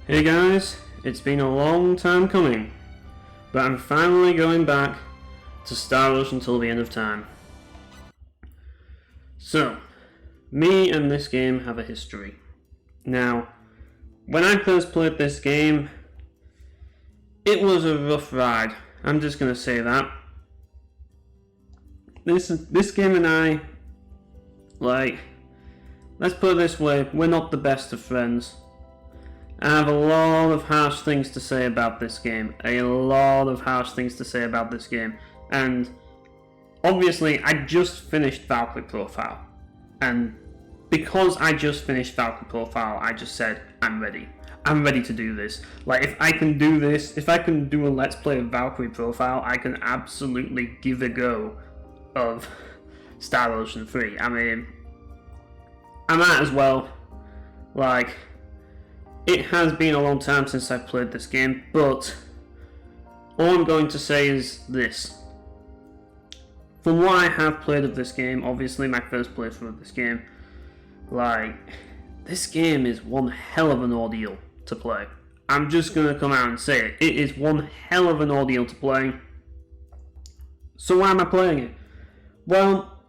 Hey guys, it's been a long time coming, but I'm finally going back to Star Ocean until the end of time. So, me and this game have a history. Now, when I first played this game, it was a rough ride. I'm just gonna say that. This game and I, let's put it this way, we're not the best of friends. I have a lot of harsh things to say about this game. And obviously, I just finished Valkyrie Profile. And because I just finished Valkyrie Profile, I just said, I'm ready. I'm ready to do this. If I can do this, if I can do a Let's Play of Valkyrie Profile, I can absolutely give a go of Star Ocean 3. I mean, I might as well. It has been a long time since I've played this game, but all I'm going to say is this. From what I have played of this game, obviously my first playthrough of this game, this game is one hell of an ordeal to play. I'm just going to come out and say it. It is one hell of an ordeal to play. So why am I playing it? Well,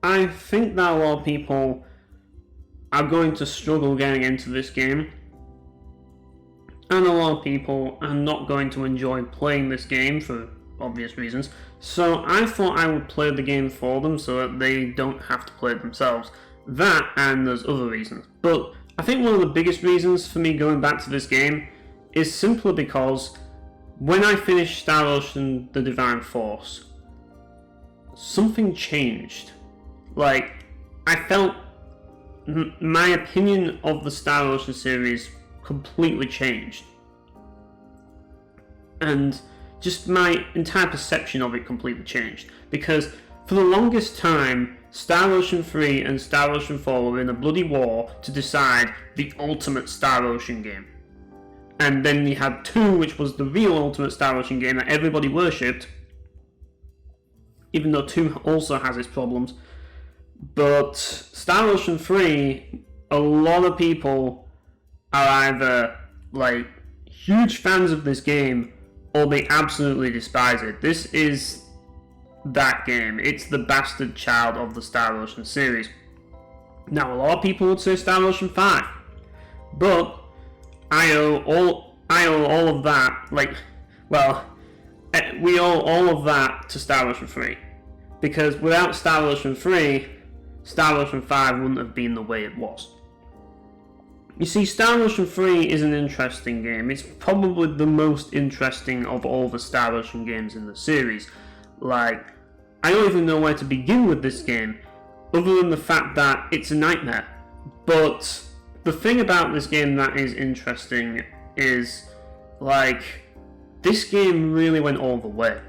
I think that a lot of people are going to struggle getting into this game. And a lot of people are not going to enjoy playing this game for obvious reasons. So I thought I would play the game for them so that they don't have to play it themselves. That and there's other reasons. But I think one of the biggest reasons for me going back to this game is simply because when I finished Star Ocean The Divine Force, something changed. I felt my opinion of the Star Ocean series completely changed, and just my entire perception of it completely changed, because for the longest time Star Ocean 3 and Star Ocean 4 were in a bloody war to decide the ultimate Star Ocean game, and then you had 2, which was the real ultimate Star Ocean game that everybody worshipped, even though 2 also has its problems. But Star Ocean 3, a lot of people are either huge fans of this game or they absolutely despise it. This is that game. It's the bastard child of the Star Ocean series. Now, a lot of people would say Star Ocean 5, but I owe all of that. We owe all of that to Star Ocean 3, because without Star Ocean 3, Star Ocean 5 wouldn't have been the way it was. You see, Star Ocean 3 is an interesting game. It's probably the most interesting of all the Star Ocean games in the series. I don't even know where to begin with this game, other than the fact that it's a nightmare. But the thing about this game that is interesting is, this game really went all the way.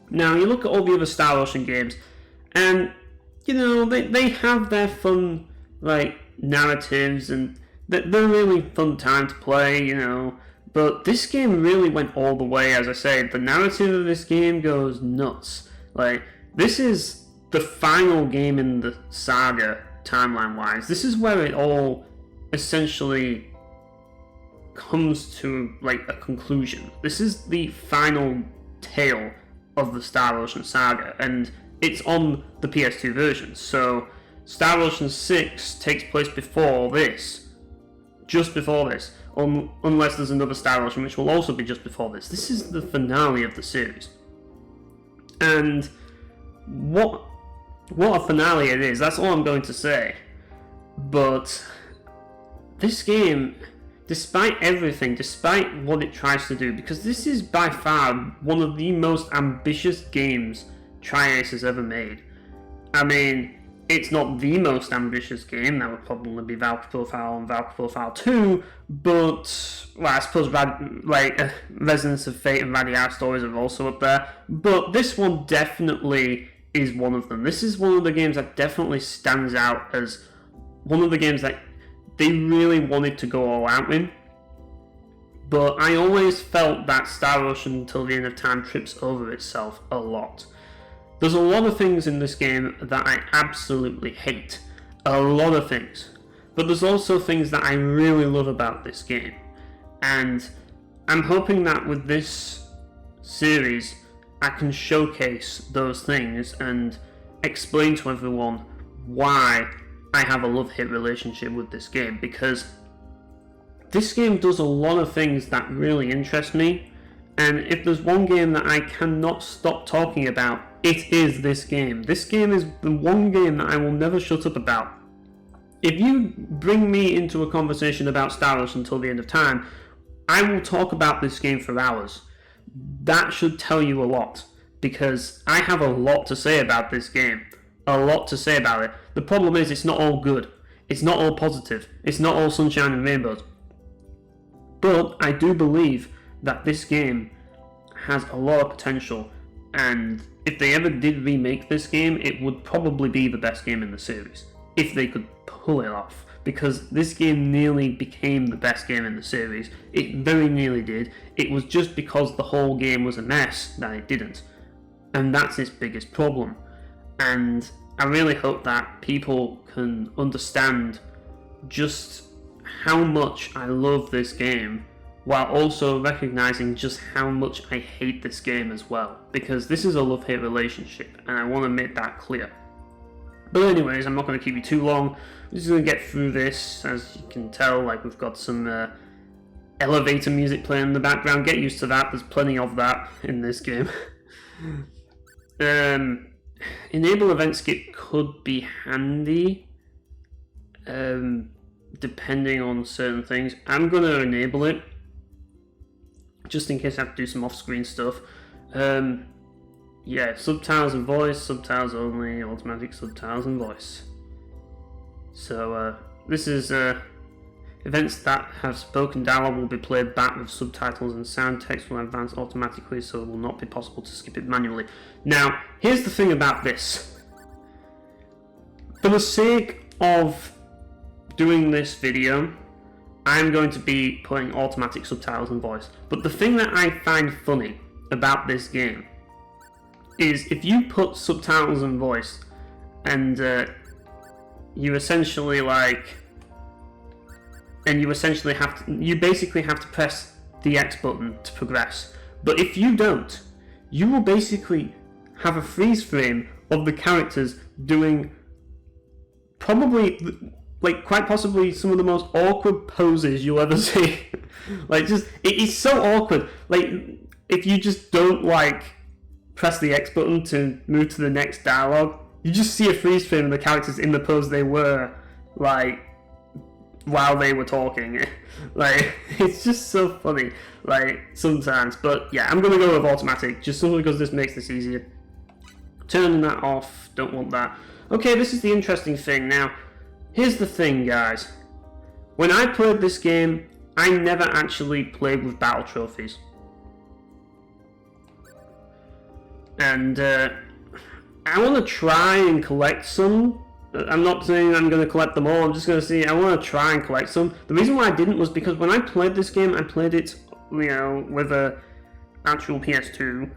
Now, you look at all the other Star Ocean games, and, they have their fun, narratives, and they're really fun time to play, but this game really went all the way. As I say, the narrative of this game goes nuts. This is the final game in the saga, timeline wise. This is where it all essentially comes to a conclusion. This is the final tale of the Star Ocean saga, and it's on the PS2 version. So Star Ocean 6 takes place before this. Just before this. Unless there's another Star Ocean, which will also be just before this. This is the finale of the series. And what a finale it is. That's all I'm going to say. But this game, despite everything, despite what it tries to do, because this is by far one of the most ambitious games Tri-Ace has ever made. I mean, it's not the most ambitious game. That would probably be Valkyrie Profile and Valkyrie Profile 2, but, I suppose Resonance of Fate and Radiar Stories are also up there, but this one definitely is one of them. This is one of the games that definitely stands out as one of the games that they really wanted to go all out in, but I always felt that Star Ocean Until the End of Time trips over itself a lot. There's a lot of things in this game that I absolutely hate. A lot of things. But there's also things that I really love about this game. And I'm hoping that with this series, I can showcase those things and explain to everyone why I have a love-hate relationship with this game, because this game does a lot of things that really interest me, and if there's one game that I cannot stop talking about, it is this game. This game is the one game that I will never shut up about. If you bring me into a conversation about Star Wars until the end of time, I will talk about this game for hours. That should tell you a lot, because I have a lot to say about this game. A lot to say about it. The problem is, it's not all good. It's not all positive. It's not all sunshine and rainbows. But I do believe that this game has a lot of potential, and if they ever did remake this game, it would probably be the best game in the series, if they could pull it off, because this game nearly became the best game in the series. It very nearly did. It was just because the whole game was a mess that it didn't, and that's its biggest problem. And I really hope that people can understand just how much I love this game, while also recognizing just how much I hate this game as well, because this is a love-hate relationship, and I want to make that clear. But anyways, I'm not going to keep you too long. I'm just going to get through this. As you can tell, like, we've got some elevator music playing in the background. Get used to that. There's plenty of that in this game. Enable event skip could be handy, depending on certain things. I'm going to enable it, just in case I have to do some off-screen stuff. Yeah, subtitles and voice, subtitles only, automatic subtitles and voice. So this is events that have spoken dialogue will be played back with subtitles, and sound text will advance automatically, so it will not be possible to skip it manually. Now, here's the thing about this. For the sake of doing this video, I'm going to be putting automatic subtitles and voice. But the thing that I find funny about this game is if you put subtitles and voice, and you essentially you basically have to press the X button to progress. But if you don't, you will basically have a freeze frame of the characters doing probably, like, quite possibly some of the most awkward poses you'll ever see. Like, just, it is so awkward. Like, if you just don't, like, press the X button to move to the next dialogue, you just see a freeze frame of the characters in the pose they were, like, while they were talking. Like, it's just so funny, like, sometimes. But yeah, I'm gonna go with automatic, just simply because this makes this easier. Turning that off, don't want that. Okay, this is the interesting thing. Now, here's the thing, guys. When I played this game, I never actually played with battle trophies. And I want to try and collect some. I'm not saying I'm going to collect them all, I'm just going to see, I want to try and collect some. The reason why I didn't was because when I played this game, I played it, you know, with a actual PS2,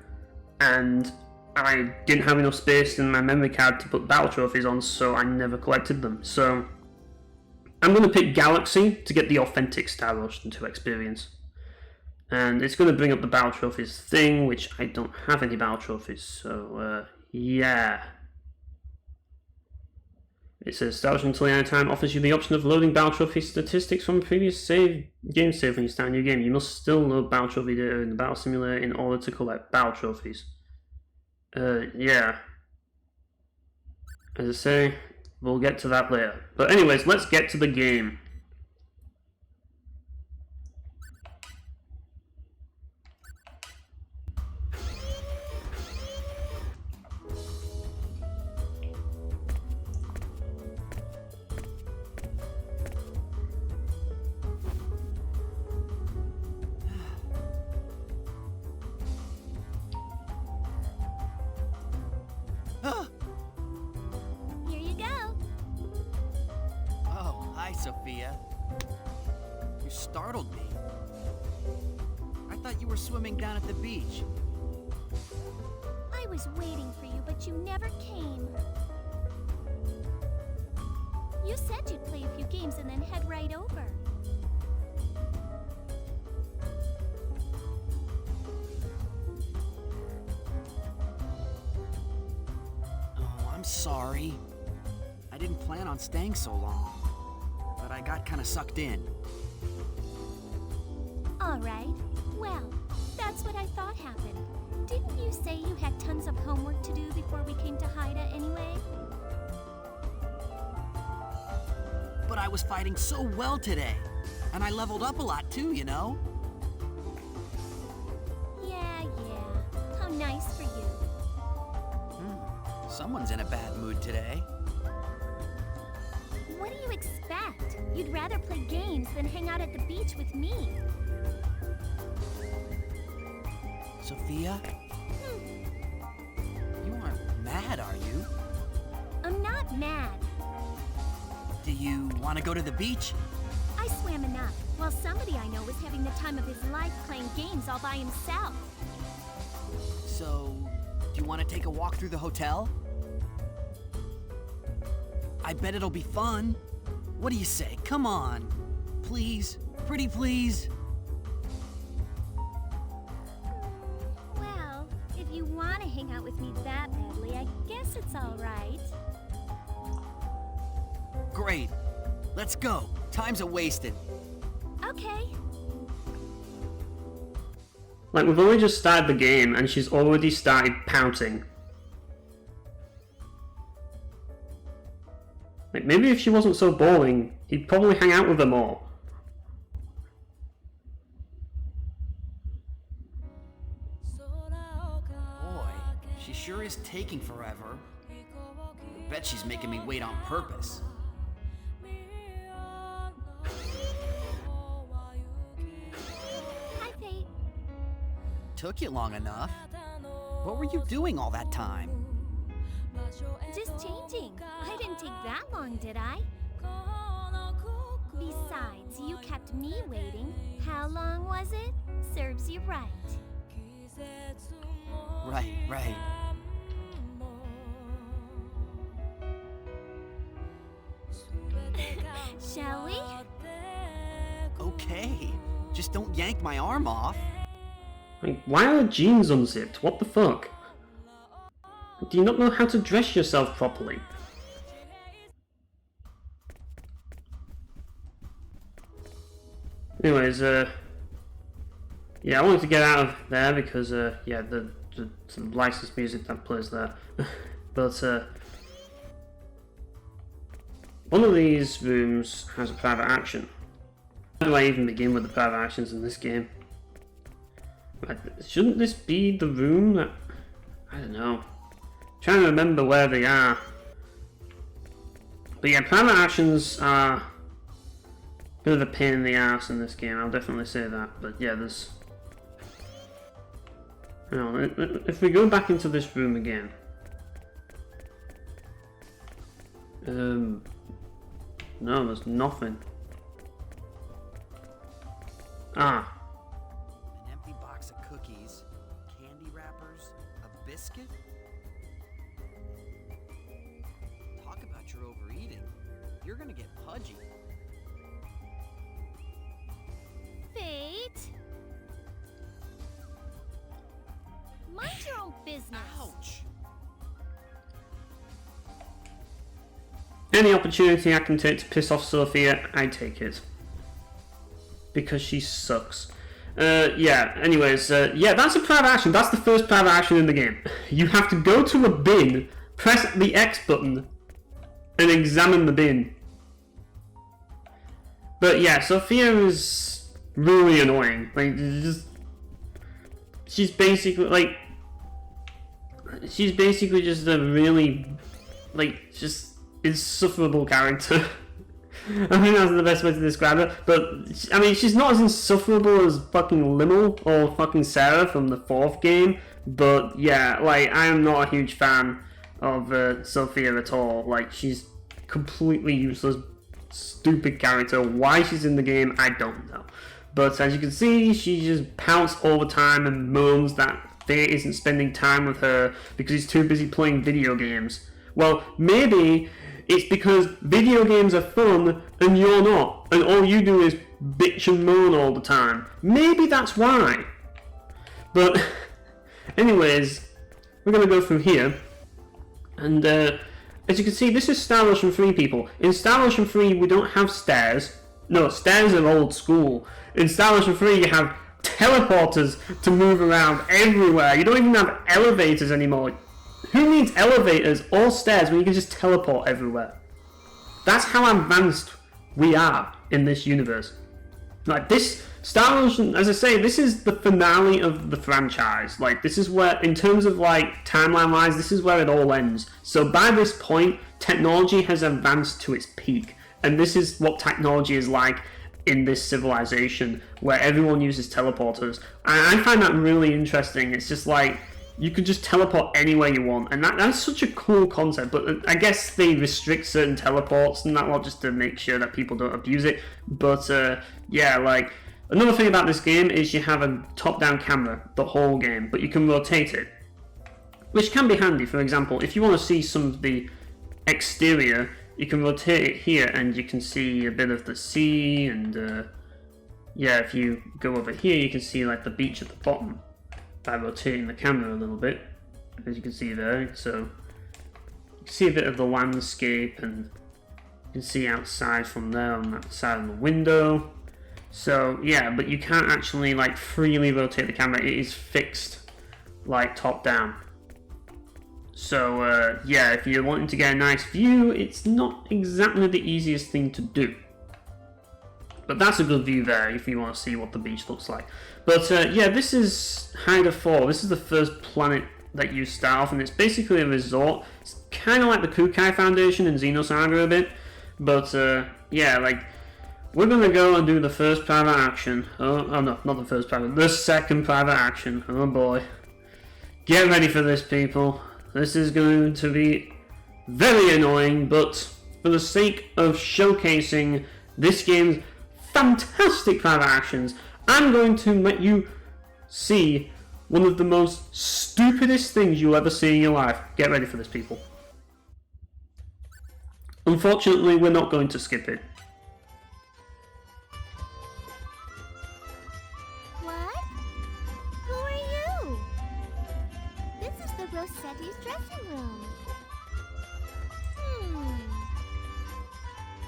and I didn't have enough space in my memory card to put battle trophies on, so I never collected them. So I'm going to pick Galaxy to get the authentic Star Ocean 2 experience. And it's going to bring up the battle trophies thing, which I don't have any battle trophies, so yeah. It says Star Ocean until the end of time offers you the option of loading battle trophy statistics from a previous game save when you start a new game. You must still load battle trophy data in the battle simulator in order to collect battle trophies. Yeah. As I say, we'll get to that later. But anyways, let's get to the game. Here you go. Oh, hi, Sophia. You startled me. I thought you were swimming down at the beach. I was waiting for you, but you never came. You said you'd play a few games and then head right over. Oh, I'm sorry. I didn't plan on staying so long, but I got kind of sucked in. All right. Well, that's what I thought happened. Didn't you say you had tons of homework to do before we came to Haida anyway? But I was fighting so well today, and I leveled up a lot too, you know? Yeah. How nice for you. Someone's in a bad mood today. What do you expect? You'd rather play games than hang out at the beach with me. Sophia? You aren't mad, are you? I'm not mad. Do you want to go to the beach? I swam enough, while somebody I know was having the time of his life playing games all by himself. So, do you want to take a walk through the hotel? I bet it'll be fun. What do you say? Come on. Please. Pretty please. Well, if you want to hang out with me that badly, I guess it's all right. Great. Let's go. Time's a-wasted. Okay. Like, we've only just started the game and she's already started pouting. Like, maybe if she wasn't so boring, he'd probably hang out with her more. Boy, she sure is taking forever. I bet she's making me wait on purpose. Hi, Fate. Took you long enough. What were you doing all that time? Just changing. I didn't take that long, did I? Besides, you kept me waiting. How long was it? Serves you right. Right. Shall we? Okay. Just don't yank my arm off. Like, why are her jeans unzipped? What the fuck? Do you not know how to dress yourself properly? Anyways, yeah, I wanted to get out of there because, yeah, the licensed music that plays there. But, one of these rooms has a private action. How do I even begin with the private actions in this game? Like, shouldn't this be the room that... I don't know. I'm trying to remember where they are. But yeah, private actions are a bit of a pain in the ass in this game, I'll definitely say that. But yeah, there's... You know, if we go back into this room again... No, there's nothing. Ah. An empty box of cookies, candy wrappers, a biscuit? Talk about your overeating. You're gonna get pudgy. Fate? Mind your own business. Ouch! Any opportunity I can take to piss off Sophia, I take it. Because she sucks. Yeah, anyways, yeah, that's a private action. That's the first private action in the game. You have to go to a bin, press the X button, and examine the bin. But yeah, Sophia is really annoying. Like, she's basically just a really, like, just insufferable character. I think that's the best way to describe it. But, I mean, she's not as insufferable as fucking Limmel or fucking Sarah from the 4th game. But, yeah, like, I am not a huge fan of Sophia at all. Like, she's completely useless, stupid character. Why she's in the game, I don't know. But, as you can see, she just pouts all the time and moans that Fate isn't spending time with her because he's too busy playing video games. Well, maybe It's because video games are fun and you're not, and all you do is bitch and moan all the time. Maybe that's why. But anyways, we're going to go through here, and as you can see, this is Star Ocean 3, people. In Star Ocean 3, we don't have stairs. No, stairs are old school. In Star Ocean 3, you have teleporters to move around everywhere. You don't even have elevators anymore. Who needs elevators or stairs when you can just teleport everywhere? That's how advanced we are in this universe. Like, this Star Ocean, as I say, this is the finale of the franchise. Like, this is where, in terms of like timeline-wise, this is where it all ends. So by this point, technology has advanced to its peak, and this is what technology is like in this civilization, where everyone uses teleporters. And I find that really interesting. It's just like, you could just teleport anywhere you want, and that's such a cool concept. But I guess they restrict certain teleports and that lot just to make sure that people don't abuse it. But yeah, like, another thing about this game is you have a top-down camera the whole game, but you can rotate it, which can be handy. For example, if you want to see some of the exterior, you can rotate it here and you can see a bit of the sea, and yeah, if you go over here you can see like the beach at the bottom by rotating the camera a little bit, as you can see there. So you can see a bit of the landscape, and you can see outside from there on that side of the window. So yeah, but you can't actually like freely rotate the camera. It is fixed like top down. So yeah, if you're wanting to get a nice view, it's not exactly the easiest thing to do. But that's a good view there if you want to see what the beach looks like. But yeah, this is Hyder 4. This is the first planet that you start off, and it's basically a resort. It's kind of like the Kukai Foundation in Xenosaga a bit. But yeah, like, we're going to go and do the first private action. Oh no, not the first private, the second private action. Oh boy. Get ready for this, people. This is going to be very annoying, but for the sake of showcasing this game's fantastic private actions, I'm going to let you see one of the most stupidest things you'll ever see in your life. Get ready for this, people. Unfortunately, we're not going to skip it. What? Who are you? This is the Rossetti's dressing room.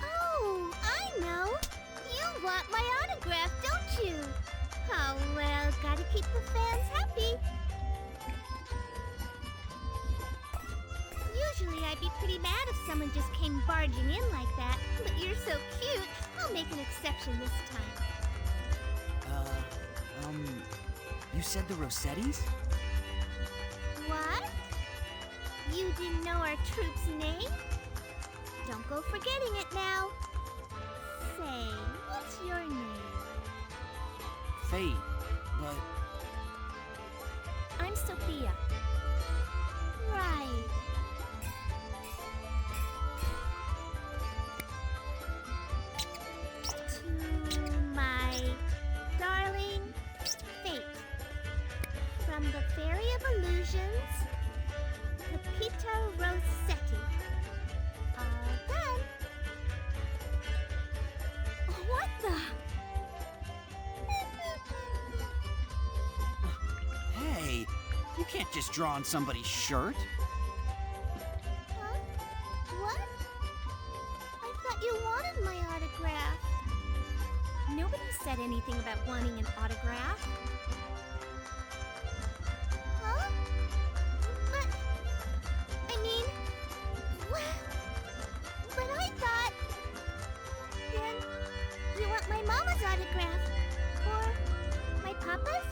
Oh, I know. You want my autograph, don't you? Oh, well, gotta keep the fans happy. Usually I'd be pretty mad if someone just came barging in like that, but you're so cute, I'll make an exception this time. You said the Rossettis? What? You didn't know our troop's name? Don't go forgetting it now. Say, what's your name? Fate, but... I'm Sophia. Right. To my darling Fate. From the Fairy of Illusions, Pepita Rossetti. All done. What the? Hey, you can't just draw on somebody's shirt. Huh? What? I thought you wanted my autograph. Nobody said anything about wanting an autograph. Huh? But, I mean, but I thought... Then, you want my mama's autograph? Or my papa's?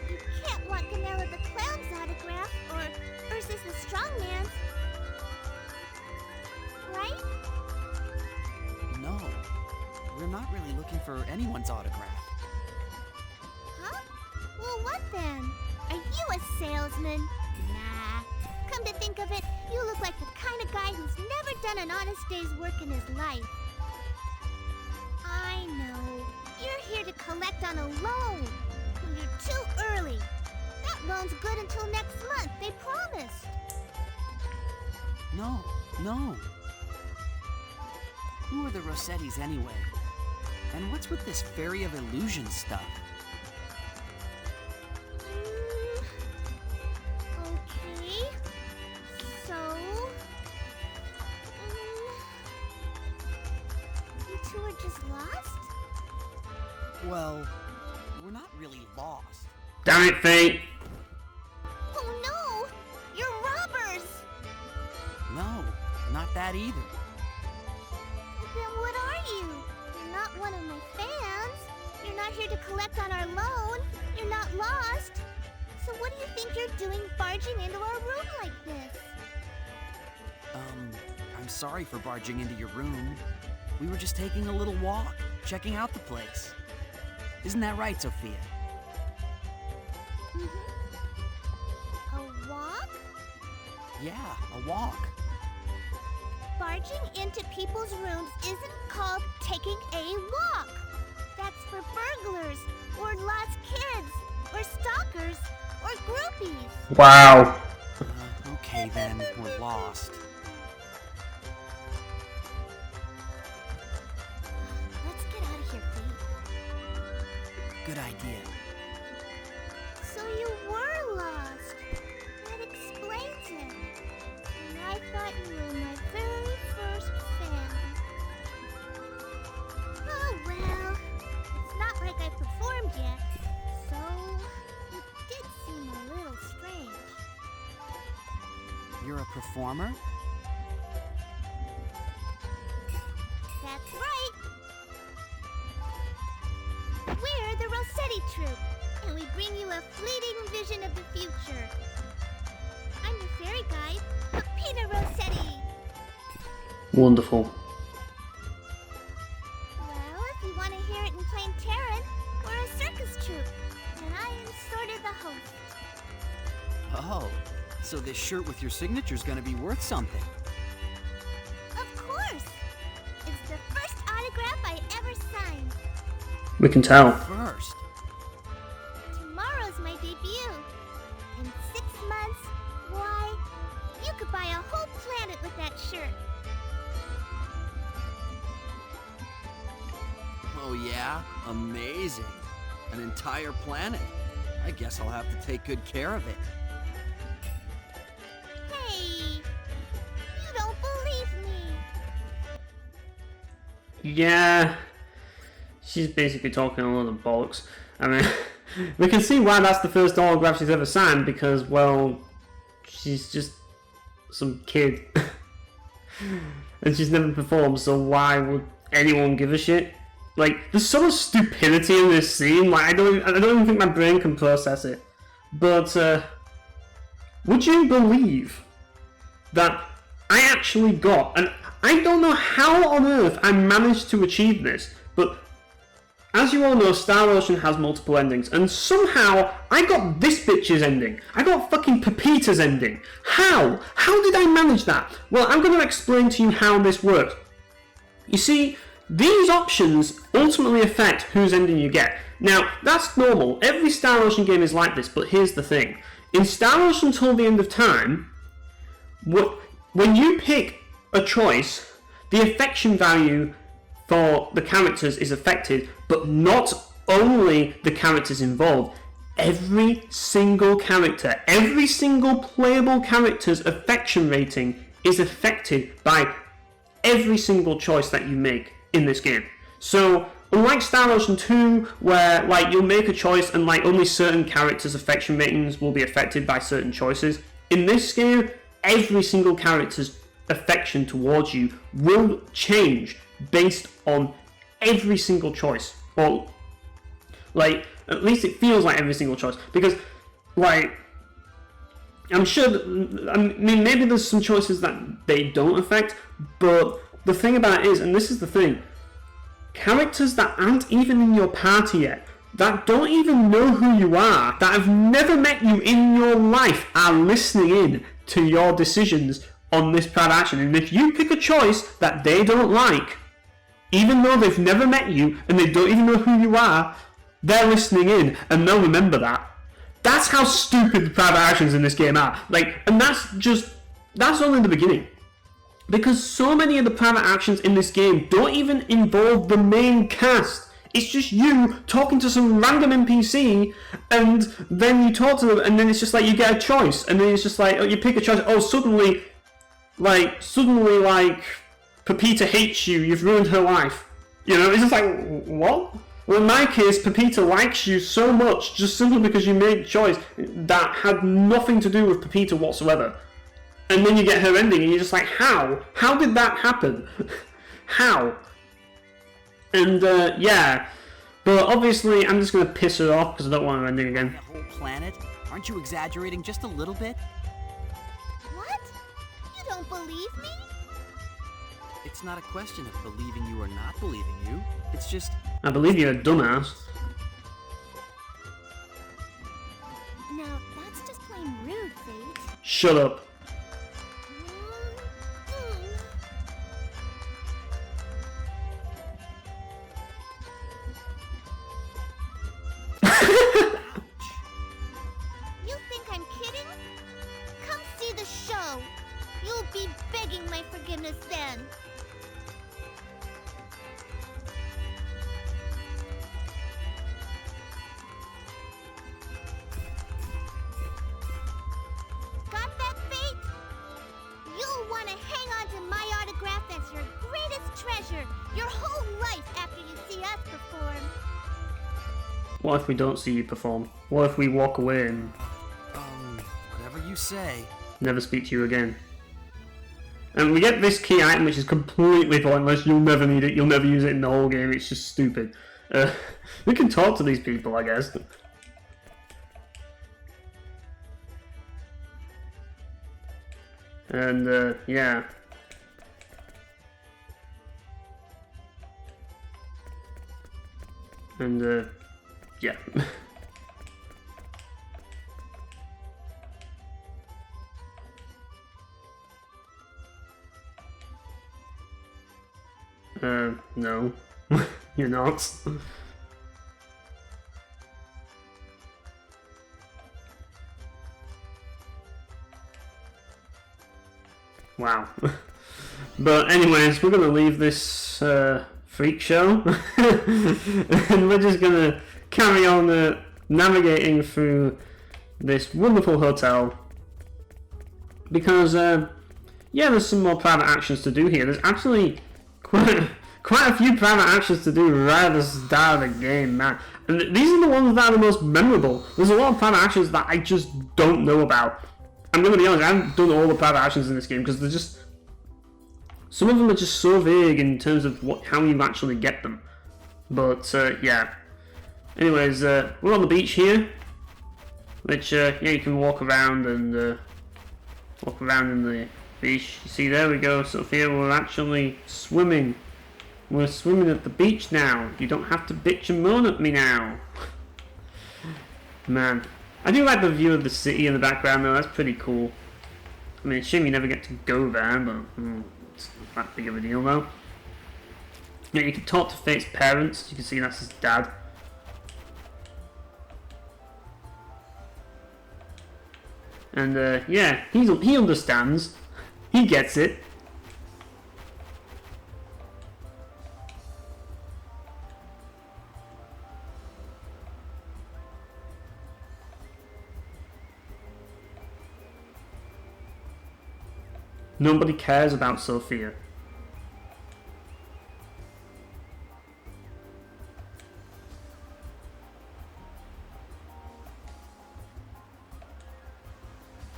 You can't want Ganella the Clown's autograph, or Ursus the Strongman's. Right? No, we're not really looking for anyone's autograph. Huh? Well, what then? Are you a salesman? Nah. Come to think of it, you look like the kind of guy who's never done an honest day's work in his life. I know. You're here to collect on a loan. Well, you're too early. That loan's good until next month, they promised. No. Who are the Rossettis anyway? And what's with this Fairy of Illusion stuff? Okay. So... you two are just lost? Well, we're not really lost. Damn it, Fate! Oh no! You're robbers! No, not that either. Then what are you? You're not one of my fans. You're not here to collect on our loan. You're not lost. So what do you think you're doing barging into our room like this? I'm sorry for barging into your room. We were just taking a little walk, checking out the place. Isn't that right, Sophia? A walk? Yeah, a walk. Barging into people's rooms isn't called taking a walk. That's for burglars, or lost kids, or stalkers, or groupies. Wow. Okay then, we're lost. Let's get out of here, Fee. Good idea. So you were lost. That explains it. And I thought you were my very first fan. Oh well. It's not like I performed yet. So it did seem a little strange. You're a performer? That's right. We're the Rossetti Troupe, and we bring you a fleeting vision of the future. I'm the fairy guide, Peter Rossetti. Wonderful. Well, if you want to hear it in plain Terran, we're a circus troupe, and I am sort of the host. Oh, so this shirt with your signature's gonna be worth something. Of course! It's the first autograph I ever signed. We can tell. First. Tomorrow's my debut. In 6 months, why, you could buy a whole planet with that shirt. Oh yeah? Amazing. An entire planet. I guess I'll have to take good care of it. Hey, you don't believe me. Yeah. She's basically talking a lot of bollocks. I mean, we can see why that's the first autograph she's ever signed, because, well, she's just some kid. And she's never performed, so why would anyone give a shit? Like, there's so much stupidity in this scene, like, I don't even think my brain can process it. But, would you believe that I actually got, and I don't know how on earth I managed to achieve this, but as you all know, Star Ocean has multiple endings, and somehow I got this bitch's ending. I got fucking Pepita's ending. How? How did I manage that? Well, I'm going to explain to you how this works. You see, these options ultimately affect whose ending you get. Now, that's normal. Every Star Ocean game is like this, but here's the thing. In Star Ocean Till the End of Time, when you pick a choice, the affection value for the characters is affected, but not only the characters involved. Every single character, every single playable character's affection rating is affected by every single choice that you make in this game. So, unlike Star Ocean 2, where like you'll make a choice and like only certain characters' affection ratings will be affected by certain choices, in this game, every single character's affection towards you will change based on every single choice, or like at least it feels like every single choice, because like I'm sure that, I mean, maybe there's some choices that they don't affect, but the thing about it is, and this is the thing, characters that aren't even in your party yet, that don't even know who you are, that have never met you in your life, are listening in to your decisions on this private action. And if you pick a choice that they don't like, even though they've never met you and they don't even know who you are, they're listening in and they'll remember that. That's how stupid the private actions in this game are. Like, and that's only the beginning. Because so many of the private actions in this game don't even involve the main cast. It's just you talking to some random NPC, and then you talk to them, and then it's just like you get a choice, and then it's just like, oh, you pick a choice. Oh, suddenly, Pepita hates you. You've ruined her life. You know, it's just like, what? Well, in my case, Pepita likes you so much just simply because you made a choice that had nothing to do with Pepita whatsoever. And then you get her ending, and you're just like, how? How did that happen? How? And, yeah. But obviously, I'm just going to piss her off because I don't want her ending again. The whole planet? Aren't you exaggerating just a little bit? What? You don't believe me? It's not a question of believing you or not believing you. It's just... I believe you're a dumbass. Now, that's just plain rude, Fate. Shut up. You think I'm kidding? Come see the show. You'll be begging my forgiveness then. Got that, Fate? You'll want to hang on to my autograph as your greatest treasure your whole life after you see us perform. What if we don't see you perform? What if we walk away and whatever you say. never speak to you again? And we get this key item which is completely pointless. You'll never need it. You'll never use it in the whole game. It's just stupid. We can talk to these people, I guess. And, yeah. And, yeah. No. You're not. Wow. But anyways, we're gonna leave this freak show and we're just gonna carry on navigating through this wonderful hotel because yeah, there's some more private actions to do here. There's actually quite a few private actions to do right at the start of the game, man. And these are the ones that are the most memorable. There's a lot of private actions that I just don't know about. I'm gonna be honest, I haven't done all the private actions in this game because they're just... some of them are just so vague in terms of how you actually get them. But, yeah. Anyways, we're on the beach here. Which, yeah, you can walk around and, walk around in the beach. You see, there we go, Sophia, we're actually swimming. We're swimming at the beach now. You don't have to bitch and moan at me now. Man. I do like the view of the city in the background though, that's pretty cool. I mean, it's a shame you never get to go there, but it's not that big of a deal though. Yeah, you can talk to Fate's parents. You can see that's his dad. And yeah, he understands. He gets it. Nobody cares about Sophia.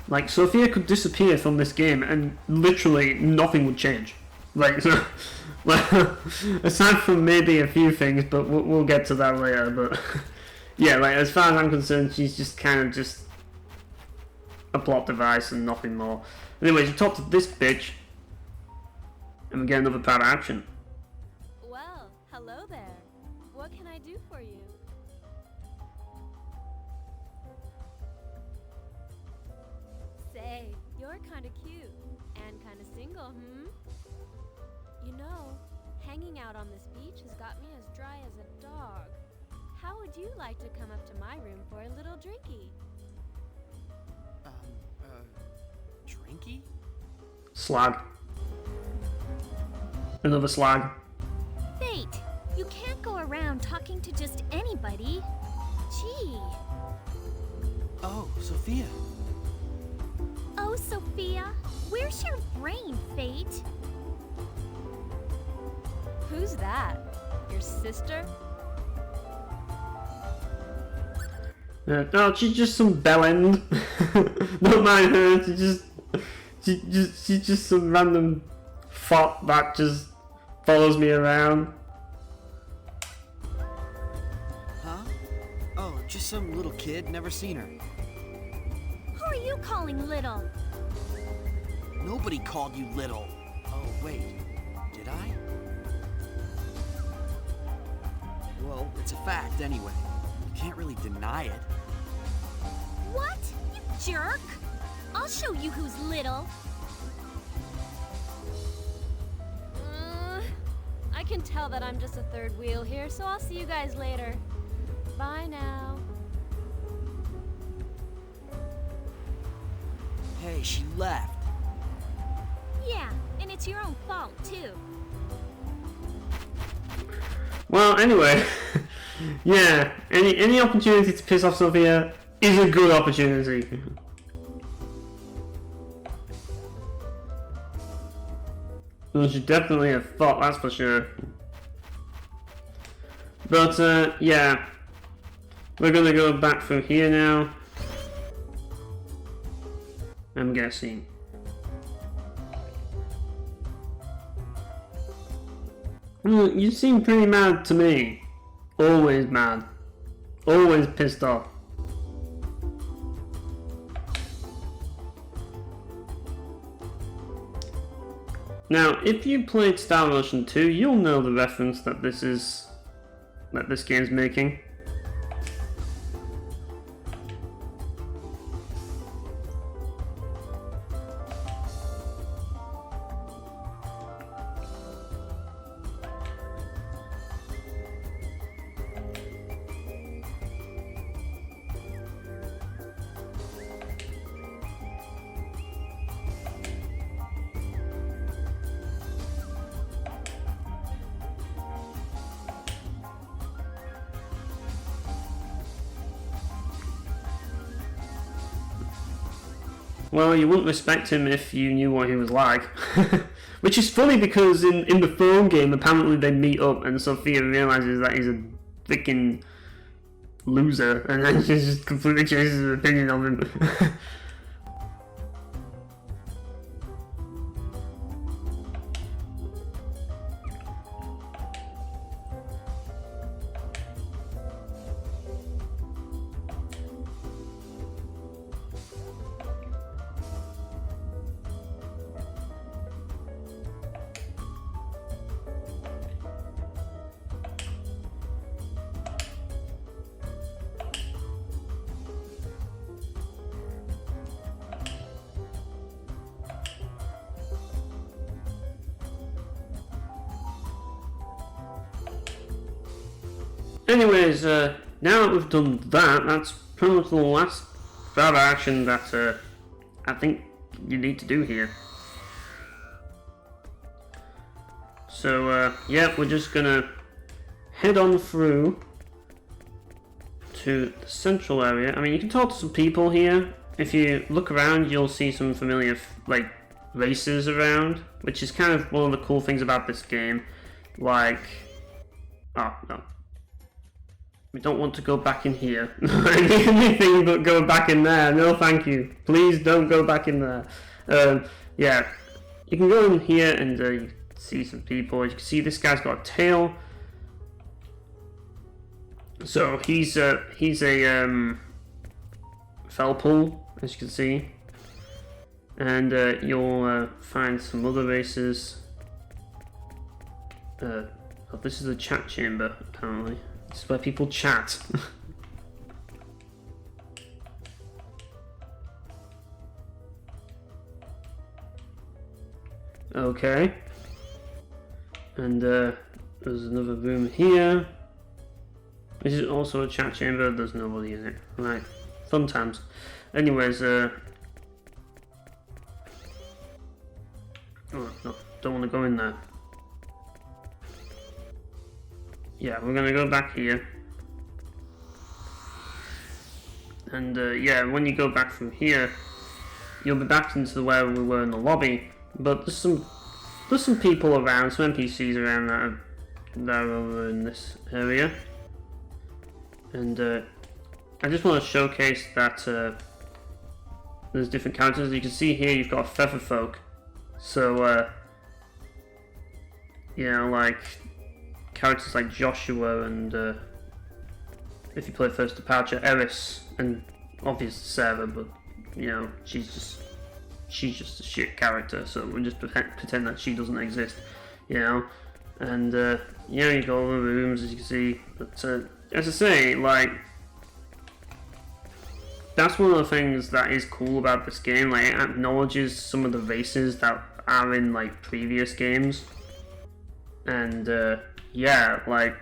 Like, Sophia could disappear from this game and literally nothing would change. Like, so, well, aside from maybe a few things, but we'll get to that later, but yeah, like, as far as I'm concerned, she's just kind of just a plot device and nothing more. Anyways, you talk to this bitch, and we get another private action. Well, hello there. What can I do for you? Say, you're kinda cute. And kinda single, You know, hanging out on this beach has got me as dry as a dog. How would you like to come up to my room for a little drinky? Drinky? Slag. Another slag. Fate, you can't go around talking to just anybody. Gee. Oh, Sophia. Oh, Sophia, where's your brain, Fate? Who's that? Your sister? No, she's just some bellend. Don't mind her. She's just some random fop that just follows me around. Huh? Oh, just some little kid. Never seen her. Who are you calling little? Nobody called you little. Oh, wait. Did I? Well, it's a fact anyway. You can't really deny it. What? You jerk! I'll show you who's little. I can tell that I'm just a third wheel here, so I'll see you guys later. Bye now. Hey, she left. Yeah, and it's your own fault, too. Well, anyway, yeah. Any opportunity to piss off Sophia is a good opportunity. Well, she's definitely a thought, that's for sure. But yeah, we're gonna go back through here now. I'm guessing. You seem pretty mad to me. Always mad. Always pissed off. Now, if you played Star Ocean 2, you'll know the reference that this game's making. Well, you wouldn't respect him if you knew what he was like. Which is funny because in the phone game, apparently they meet up and Sophia realizes that he's a freaking loser and then she just completely changes her opinion of him. Anyways, now that we've done that, that's pretty much the last bit of action that I think you need to do here. So, yeah, we're just gonna head on through to the central area. I mean, you can talk to some people here. If you look around, you'll see some familiar, like, races around, which is kind of one of the cool things about this game. Like, oh, no. We don't want to go back in here. Anything but go back in there. No, thank you. Please don't go back in there. Yeah, you can go in here and you see some people. You can see this guy's got a tail. So he's a Felpool, as you can see. And you'll find some other races. Oh, this is a chat chamber, apparently. This is where people chat. Okay. And there's another room here. This is also a chat chamber. There's nobody in it. Right. Fun times. Anyways, oh no, don't want to go in there. yeah, we're gonna go back here. And yeah, when you go back from here, you'll be back into where we were in the lobby. But there's some people around, some NPCs around that are over in this area. And I just want to showcase that there's different characters. You can see here you've got feather folk. So you know, like characters like Joshua and if you play First Departure, Eris, and obviously Sarah, but you know, she's just a shit character, so we'll just pretend that she doesn't exist, you know. And you know, you go over the rooms, as you can see. But as I say, like, that's one of the things that is cool about this game. Like, it acknowledges some of the races that are in like previous games, and yeah, like,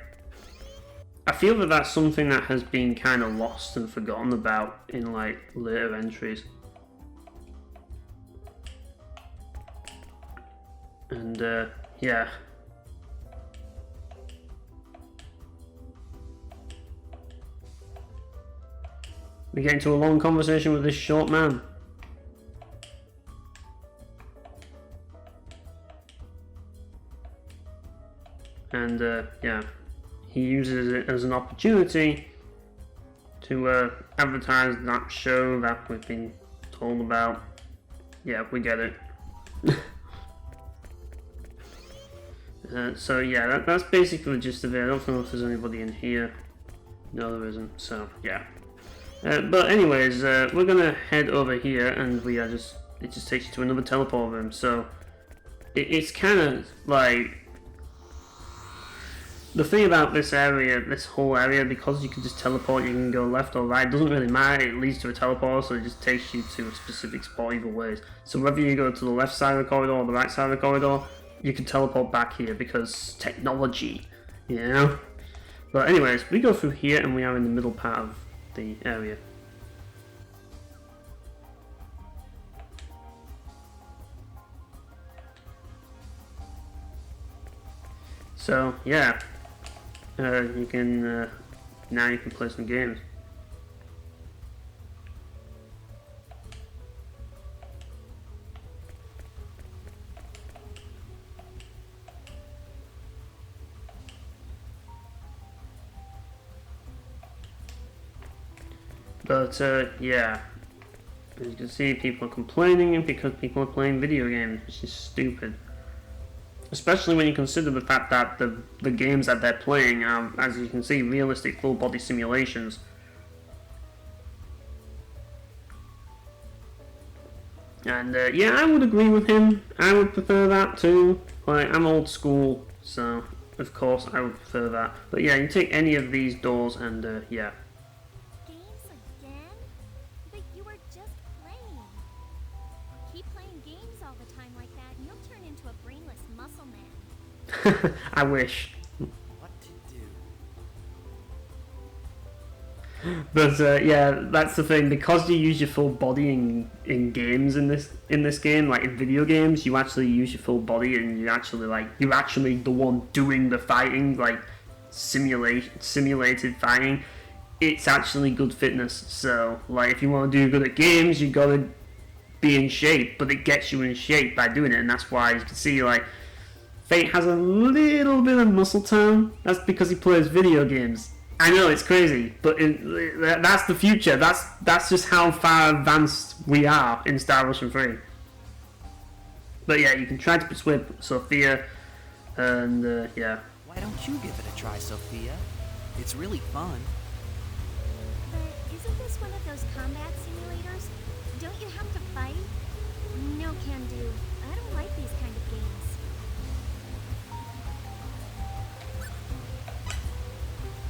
I feel that that's something that has been kind of lost and forgotten about in like later entries. And yeah. We get into a long conversation with this short man. And yeah, he uses it as an opportunity to advertise that show that we've been told about. Yeah, we get it. So yeah, that's basically the gist of it. I don't know if there's anybody in here. No, there isn't. So yeah. But anyways, we're gonna head over here, and it just takes you to another teleport room. So it's kind of like, the thing about this area, this whole area, because you can just teleport, you can go left or right, it doesn't really matter, it leads to a teleport, so it just takes you to a specific spot either ways. So whether you go to the left side of the corridor or the right side of the corridor, you can teleport back here because technology, you know? But anyways, we go through here and we are in the middle part of the area. So yeah, you can now you can play some games. But yeah, as you can see, people are complaining, and because people are playing video games, which is stupid. Especially when you consider the fact that the games that they're playing are, as you can see, realistic full body simulations. And yeah, I would agree with him. I would prefer that too. Like, I'm old school, so of course I would prefer that. But yeah, you take any of these doors and yeah. Games again? But you were just playing. Keep playing games all the time like that, and you'll turn into a brainless muscle man. I wish. What to do? But yeah, that's the thing. Because you use your full body in games in this game, like in video games, you actually use your full body, and you're actually the one doing the fighting, like simulated fighting. It's actually good fitness. So like, if you want to do good at games, you gotta be in shape. But it gets you in shape by doing it, and that's why you can see like Fate has a little bit of muscle tone. That's because he plays video games. I know, it's crazy, but that's the future. That's just how far advanced we are in Star Ocean 3. But yeah, you can try to persuade Sophia, and yeah. Why don't you give it a try, Sophia? It's really fun. But isn't this one of those combat simulators? Don't you have to fight? No can do. I don't like these kind of games.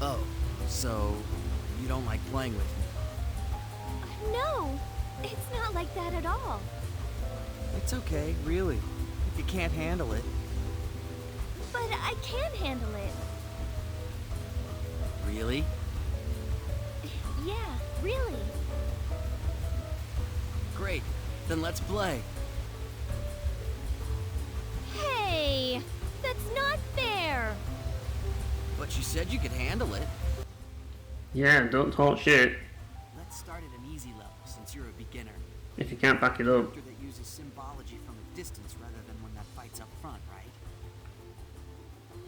Oh, so you don't like playing with me? No! It's not like that at all. It's okay, really. If you can't handle it. But I can handle it. Really? Yeah, really. Great. Then let's play. Hey! That's not fair! But you said you could handle it. Yeah, don't talk shit Let's start at an easy level, since you're a beginner. if you can't back it up. Character that uses symbology from a distance rather than one that fights up front, right?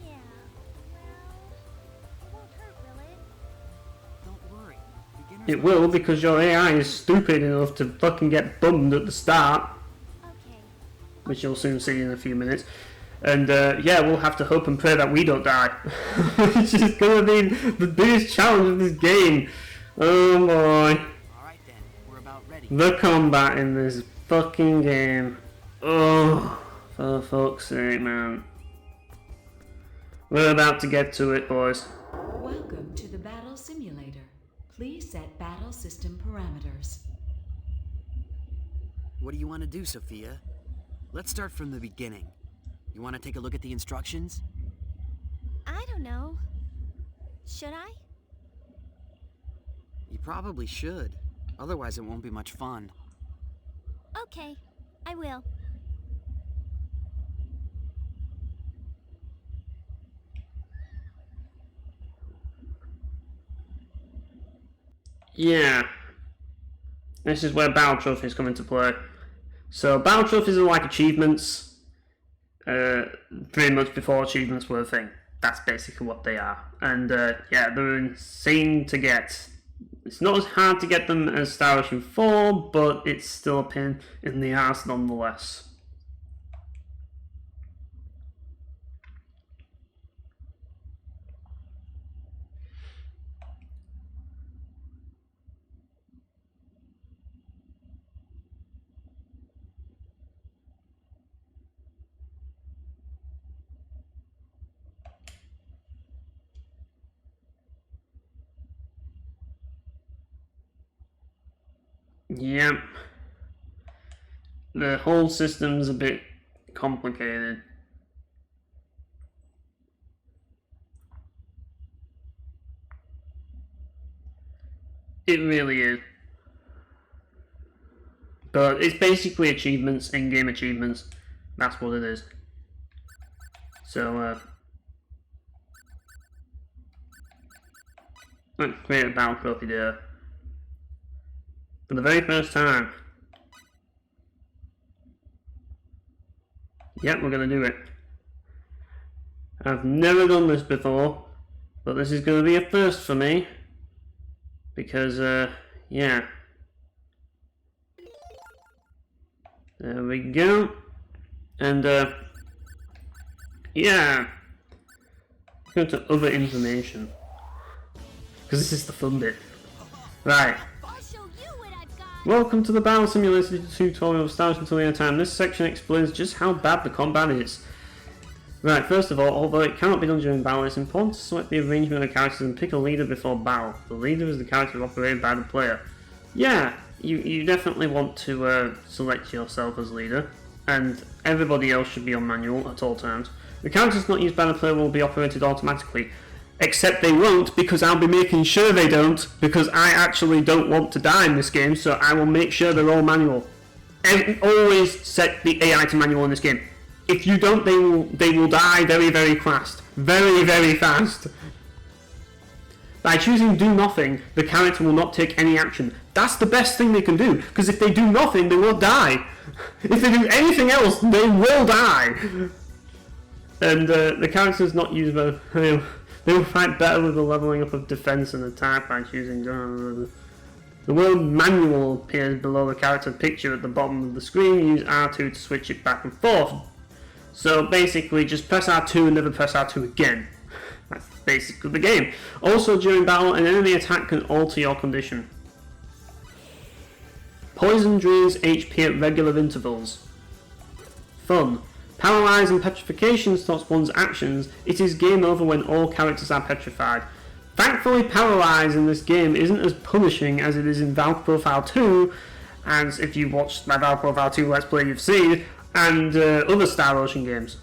Yeah, well, it won't hurt, will it? Don't worry. Beginners It will, because your AI is stupid enough to fucking get bummed at the start, Okay. which you'll soon see in a few minutes. And yeah, we'll have to hope and pray that we don't die, which is going to be the biggest challenge of this game. Oh boy. Alright then, we're about ready. The combat in this fucking game. Oh, for fuck's sake, man. We're about to get to it, boys. Welcome to the battle simulator. Please set battle system parameters. What do you want to do, Sophia? Let's start from the beginning. You want to take a look at the instructions? I don't know. Should I? You probably should. Otherwise it won't be much fun. Okay, I will. Yeah. This is where battle trophies come into play. So battle trophies are like achievements. Pretty much before achievements were a thing. That's basically what they are. And yeah, they're insane to get. It's not as hard to get them as Star Ocean 4, but it's still a pain in the ass nonetheless. Yep. The whole system's a bit complicated. It really is. But it's basically achievements, in-game achievements. That's what it is. So, let's create a battle trophy there. For the very first time. Yep, we're gonna do it. I've never done this before, but this is gonna be a first for me. Because, yeah. There we go. And, yeah. Go to other information. Because this is the fun bit. Right. I'll show you what I've got. Welcome to the Battle Simulator tutorial of Star Ocean Until the End of Time. This section explains just how bad the combat is. Right, first of all, although it cannot be done during battle, it's important to select the arrangement of the characters and pick a leader before battle. The leader is the character operated by the player. Yeah, you definitely want to select yourself as leader, and everybody else should be on manual at all times. The characters not used by the player will be operated automatically. Except they won't, because I'll be making sure they don't, because I actually don't want to die in this game, so I will make sure they're all manual. And always set the AI to manual in this game. If you don't, they will die very, very fast. Very, very fast. By choosing do nothing, the character will not take any action. That's the best thing they can do, because if they do nothing, they will die. If they do anything else, they will die. And the characters not used by they will fight better with the leveling up of defense and attack by choosing. The word manual appears below the character picture at the bottom of the screen. Use R2 to switch it back and forth. So basically, just press R2 and never press R2 again. That's basically the game. Also, during battle, an enemy attack can alter your condition. Poison drains HP at regular intervals. Fun. Paralyze and petrification stops one's actions. It is game over when all characters are petrified. Thankfully, paralyze in this game isn't as punishing as it is in Valve Profile 2, and if you watched my Valve Profile 2 Let's Play, you've seen, and other Star Ocean games.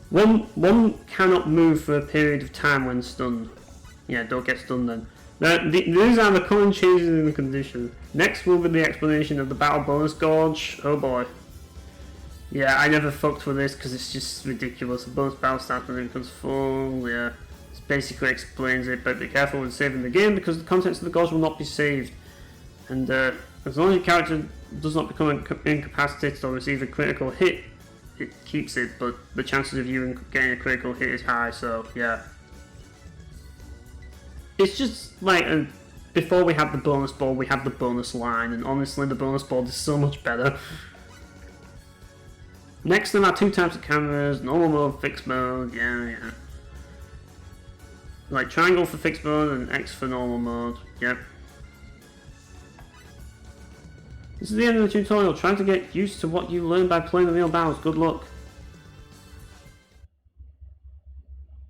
One cannot move for a period of time when stunned. Yeah, don't get stunned then. These are the common changes in the condition. Next will be the explanation of the Battle Bonus Gorge. Oh boy. Yeah, I never fucked with this because it's just ridiculous. The bonus battle starts when it becomes full. Yeah, this basically explains it. But be careful when saving the game because the contents of the gauge will not be saved. And as long as your character does not become incapacitated or receive a critical hit, it keeps it. But the chances of you getting a critical hit is high. So yeah, it's just like before we had the bonus board, we had the bonus line, and honestly, the bonus board is so much better. Next, there are two types of cameras: normal mode, fixed mode. Yeah. Like triangle for fixed mode and X for normal mode. Yep. This is the end of the tutorial. Try to get used to what you learned by playing the real battles. Good luck.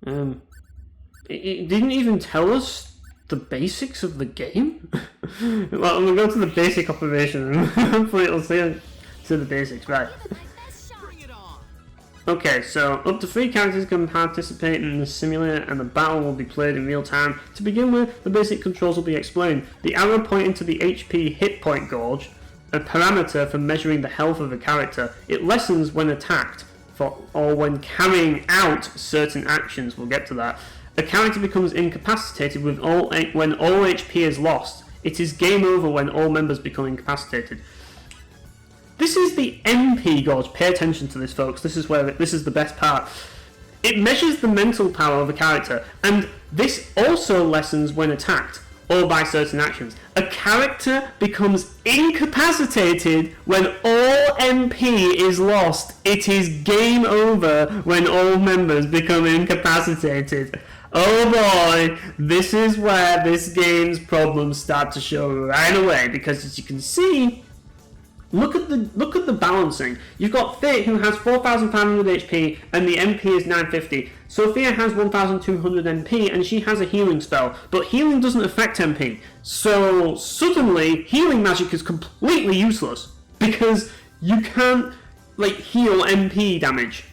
It didn't even tell us the basics of the game. Well, we'll go to the basic operation and hopefully it'll say the basics. Right. Okay, so up to 3 characters can participate in the simulator and the battle will be played in real time. To begin with, the basic controls will be explained. The arrow pointing to the HP hit point gauge, a parameter for measuring the health of a character. It lessens when attacked or when carrying out certain actions. We'll get to that. A character becomes incapacitated when all HP is lost. It is game over when all members become incapacitated. This is the MP gauge. Pay attention to this, folks. This is the best part. It measures the mental power of a character, and this also lessens when attacked or by certain actions. A character becomes incapacitated when all MP is lost. It is game over when all members become incapacitated. Oh boy, this is where this game's problems start to show right away, because as you can see, look at the balancing. You've got Fate, who has 4,500 HP and the MP is 950. Sophia has 1,200 MP and she has a healing spell, but healing doesn't affect MP. So suddenly, healing magic is completely useless because you can't heal MP damage.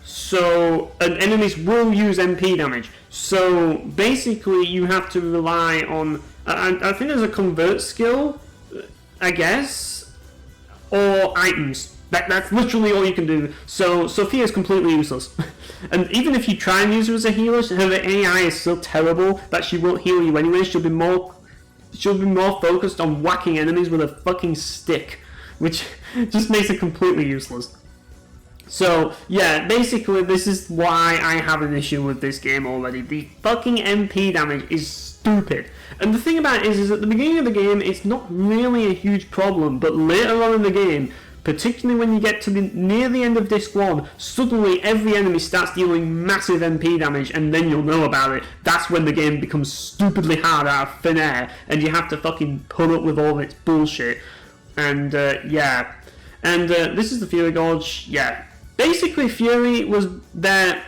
So enemies will use MP damage. So basically, you have to rely on. I think there's a convert skill, I guess, or items. That's literally all you can do. So Sophia is completely useless. And even if you try and use her as a healer, her AI is so terrible that she won't heal you anyway. She'll be more focused on whacking enemies with a fucking stick, which just makes it completely useless. So, yeah, basically this is why I have an issue with this game already. The fucking MP damage is stupid. And the thing about it is at the beginning of the game, it's not really a huge problem, but later on in the game, particularly when you get to near the end of Disc 1, suddenly every enemy starts dealing massive MP damage, and then you'll know about it. That's when the game becomes stupidly hard out of thin air, and you have to fucking put up with all its bullshit. And, yeah. And, this is the Fury Gorge, yeah. Basically, Fury was there.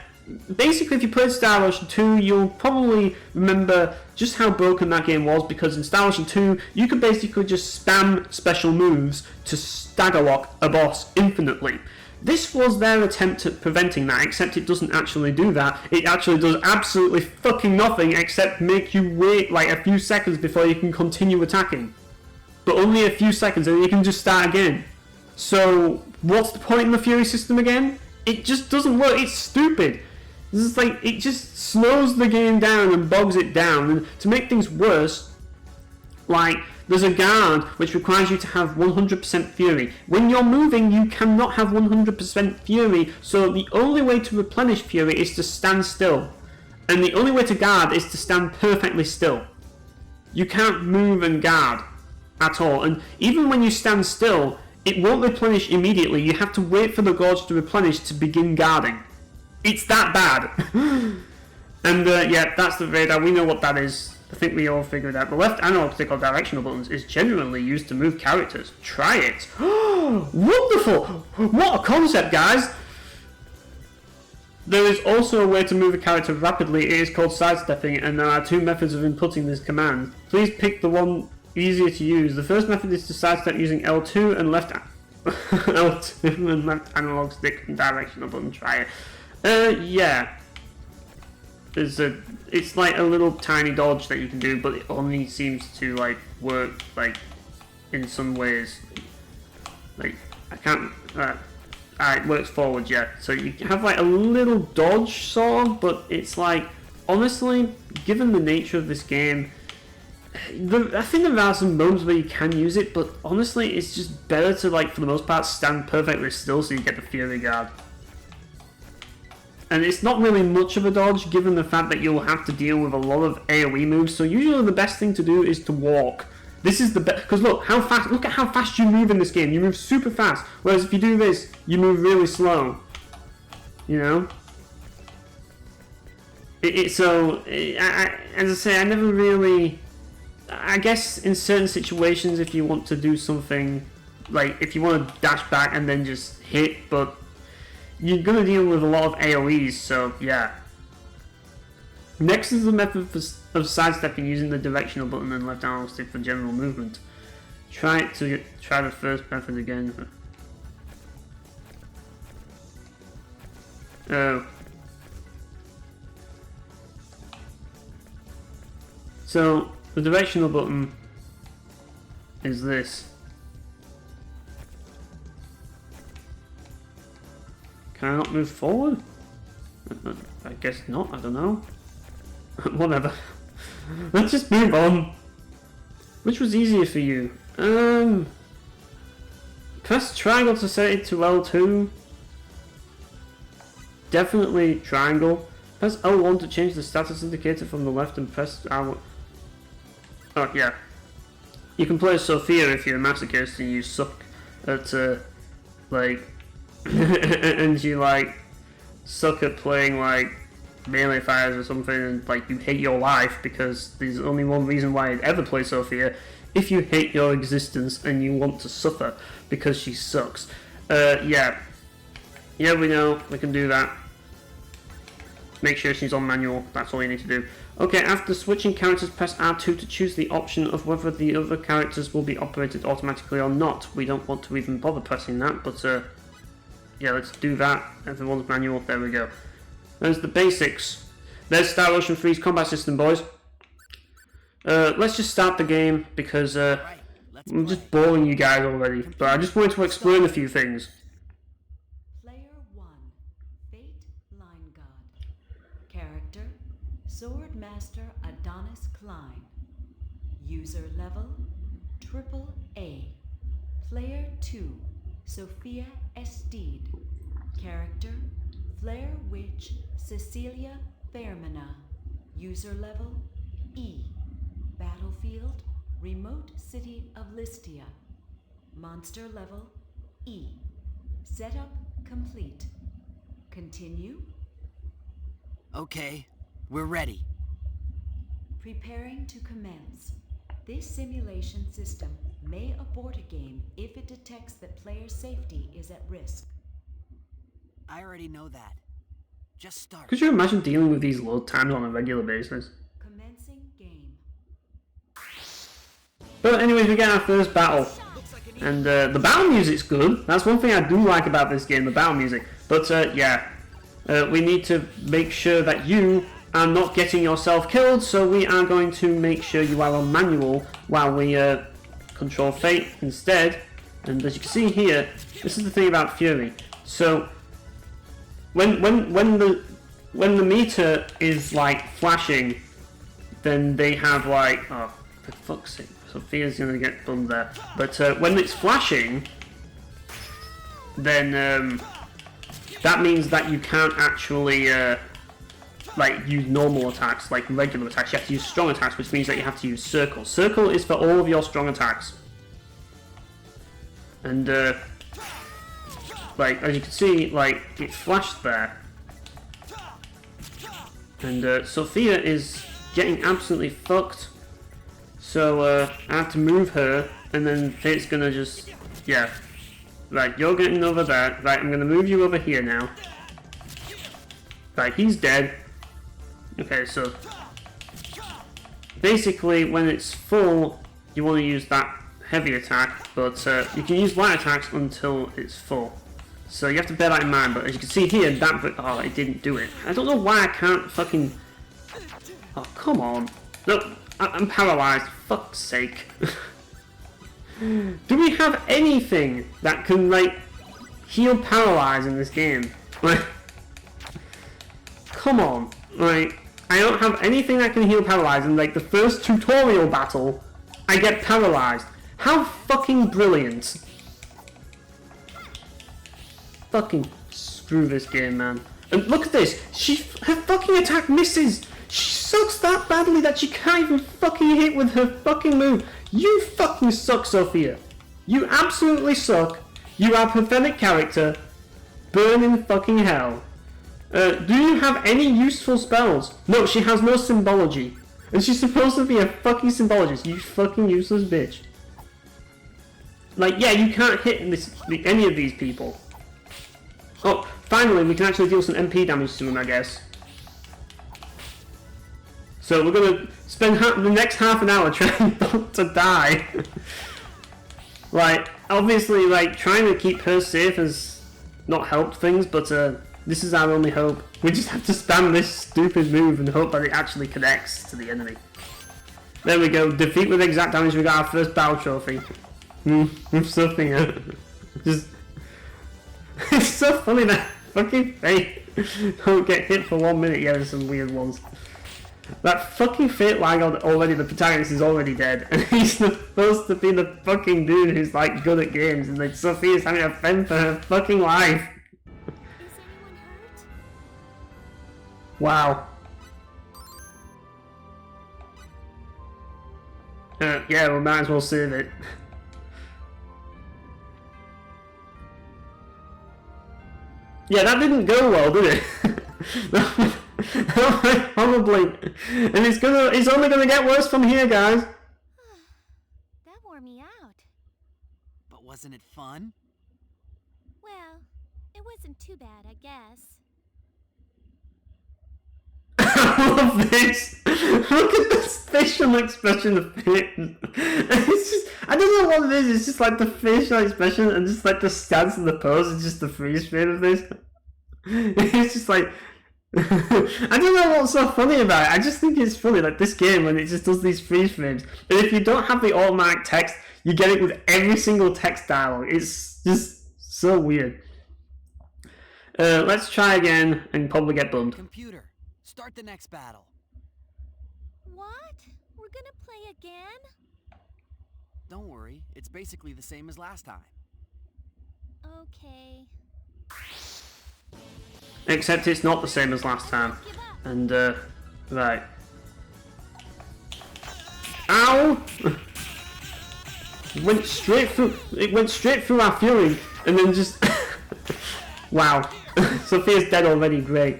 Basically, if you played Star Ocean 2, you'll probably remember just how broken that game was, because in Star Ocean 2, you could basically just spam special moves to stagger lock a boss infinitely. This was their attempt at preventing that, except it doesn't actually do that. It actually does absolutely fucking nothing except make you wait like a few seconds before you can continue attacking. But only a few seconds, and you can just start again. So, what's the point in the Fury system again? It just doesn't work. It's stupid. This is it just slows the game down and bogs it down. And to make things worse, there's a guard which requires you to have 100% Fury. When you're moving, you cannot have 100% Fury. So the only way to replenish Fury is to stand still. And the only way to guard is to stand perfectly still. You can't move and guard at all. And even when you stand still, it won't replenish immediately. You have to wait for the gorge to replenish to begin guarding. It's that bad. And yeah, that's the radar. We know what that is. I think we all figured out. The left analog stick or directional buttons is generally used to move characters. Try it. Wonderful! What a concept, guys! There is also a way to move a character rapidly. It is called sidestepping, and there are 2 methods of inputting this command. Please pick the one easier to use. The first method is to sidestep using L2 and left L2 and left analog stick and directional button. Try it. Yeah. It's like a little tiny dodge that you can do, but it only seems to work in some ways. I can't. Alright, works forward, yeah. So you have like a little dodge sort of, but it's like, honestly, given the nature of this game, I think there are some moments where you can use it, but honestly, it's just better to, like, for the most part, stand perfectly still so you get the Fury Guard. And it's not really much of a dodge, given the fact that you'll have to deal with a lot of AoE moves, so usually the best thing to do is to walk. This is the best, because look at how fast you move in this game. You move super fast, whereas if you do this, you move really slow. You know? As I say, I never really... I guess in certain situations, if you want to do something, like if you want to dash back and then just hit, but you're going to deal with a lot of AoEs, so yeah. Next is the method of sidestepping using the directional button and left arrow stick for general movement. Try the first method again. Oh. So, the directional button is this. Can I not move forward? I guess not, I don't know. Whatever. Let's just move on. Which was easier for you? Press triangle to set it to L2. Definitely triangle. Press L1 to change the status indicator from the left and press R1. Oh, yeah. You can play Sophia if you're a masochist and you suck at, like... and you, like, suck at playing, like, melee fires or something, and, like, you hate your life because there's only one reason why I'd ever play Sophia. If you hate your existence and you want to suffer because she sucks. Yeah. Yeah, we know. We can do that. Make sure she's on manual. That's all you need to do. Okay, after switching characters, press R2 to choose the option of whether the other characters will be operated automatically or not. We don't want to even bother pressing that, but yeah, let's do that. Everyone's manual. There we go. There's the basics. There's Star Ocean 3's combat system, boys. Let's just start the game because I'm just boring you guys already. But I just wanted to explain a few things. Player 1, Fate Line God. Character, Sword Master Adonis Klein. User level, AAA. Player 2, Sophia Estede. Character, Flare Witch Cecilia Fairmana. User level, E. Battlefield, Remote City of Listia. Monster level, E. Setup complete. Continue. Okay, we're ready. Preparing to commence. This simulation system may abort a game if it detects that player safety is at risk. I already know that. Just start. Could you imagine dealing with these load times on a regular basis? Commencing game. But anyways, we get our first battle. And the battle music's good. That's one thing I do like about this game, the battle music. But yeah, we need to make sure that you are not getting yourself killed, so we are going to make sure you are on manual while we control Fate instead. And as you can see here, this is the thing about Fury. So when the meter is like flashing, then they have like, oh, for fuck's sake, Sophia's gonna get bummed there. But when it's flashing, then that means that you can't actually like use normal attacks, like regular attacks. You have to use strong attacks, which means that you have to use Circle. Circle is for all of your strong attacks. And like as you can see, like it flashed there. And Sophia is getting absolutely fucked. So I have to move her, and then Fate's gonna just, yeah. Right, you're getting over there. Right, I'm gonna move you over here now. Right, he's dead. Okay, so basically when it's full, you want to use that heavy attack, but you can use light attacks until it's full. So you have to bear that in mind, but as you can see here, that, oh, it didn't do it. I don't know why I can't fucking, oh, come on. Look, I'm paralyzed, fuck's sake. Do we have anything that can, like, heal paralyze in this game. Like, come on. Like, I don't have anything that can heal paralyze, and like the first tutorial battle, I get paralyzed. How fucking brilliant. Fucking screw this game, man. And look at this. Her fucking attack misses. She sucks that badly that she can't even fucking hit with her fucking move. You fucking suck, Sophia. You absolutely suck. You are a pathetic character. Burn in fucking hell. Do you have any useful spells? No, she has no symbology. And she's supposed to be a fucking symbologist. You fucking useless bitch. Like, yeah, you can't hit any of these people. Oh, finally, we can actually deal some MP damage to them, I guess. So we're gonna spend the next half an hour trying not to die. Like, obviously, like, trying to keep her safe has not helped things, but this is our only hope. We just have to spam this stupid move and hope that it actually connects to the enemy. There we go, defeat with exact damage, we got our first battle trophy. With Sophia. Just... It's so funny that fucking Fate don't get hit for 1 minute. Yeah, there's some weird ones. That fucking Fate lag already, the protagonist is already dead. And he's supposed to be the fucking dude who's like good at games. And like Sophia's having to fend for her fucking life. Is anyone hurt? Wow. Yeah, we might as well save it. Yeah, that didn't go well, did it? That went horribly. And it's only gonna get worse from here, guys. That wore me out. But wasn't it fun? Well, it wasn't too bad, I guess. I love this. Look at this facial expression of it. It's just, I don't know what it is. It's just like the facial expression and just like the stance and the pose is just the freeze frame of this. It's just like I don't know what's so funny about it. I just think it's funny, like this game when it just does these freeze frames. And if you don't have the automatic text, you get it with every single text dialogue. It's just so weird. Let's try again and probably get bummed. Computer, start the next battle. What? We're gonna play again? Don't worry, it's basically the same as last time. Okay. Except it's not the same as last time. And, right. Ow! It went straight through our fury, and then just... Wow. Sophia's dead already, great.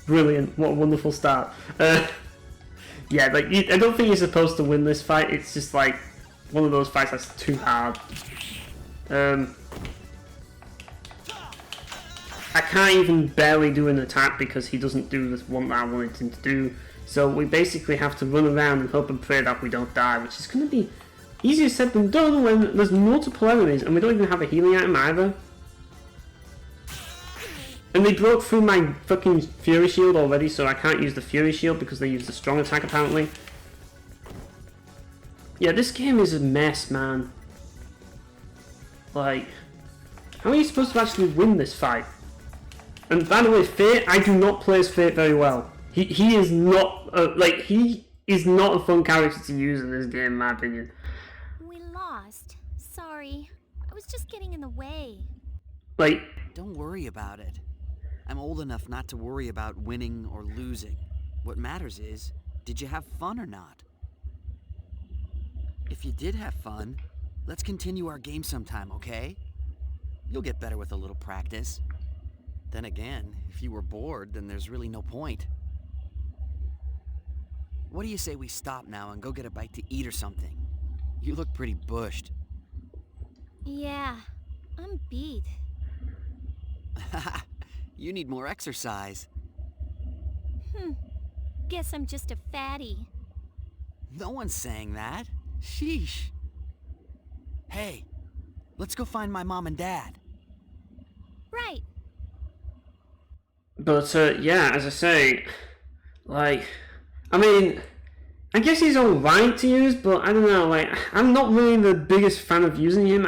Brilliant, what a wonderful start. Yeah, like, I don't think you're supposed to win this fight, it's just like, one of those fights that's too hard. I can't even barely do an attack because he doesn't do this one that I wanted him to do. So we basically have to run around and hope and pray that we don't die, which is going to be easier said than done when there's multiple enemies and we don't even have a healing item either. And they broke through my fucking Fury Shield already, so I can't use the Fury Shield because they use the strong attack apparently. Yeah, this game is a mess, man. Like, how are you supposed to actually win this fight? And by the way, Fate, I do not play as Fate very well. He is not he is not a fun character to use in this game, in my opinion. We lost. Sorry. I was just getting in the way. Like, Don't worry about it. I'm old enough not to worry about winning or losing. What matters is, did you have fun or not? If you did have fun, let's continue our game sometime, okay? You'll get better with a little practice. Then again, if you were bored, then there's really no point. What do you say we stop now and go get a bite to eat or something? You look pretty bushed. Yeah, I'm beat. You need more exercise. Guess I'm just a fatty. No one's saying that. Sheesh. Hey, let's go find my mom and dad. Right. but yeah, as I say, like, I mean, I guess he's alright to use, but I don't know, like, I'm not really the biggest fan of using him.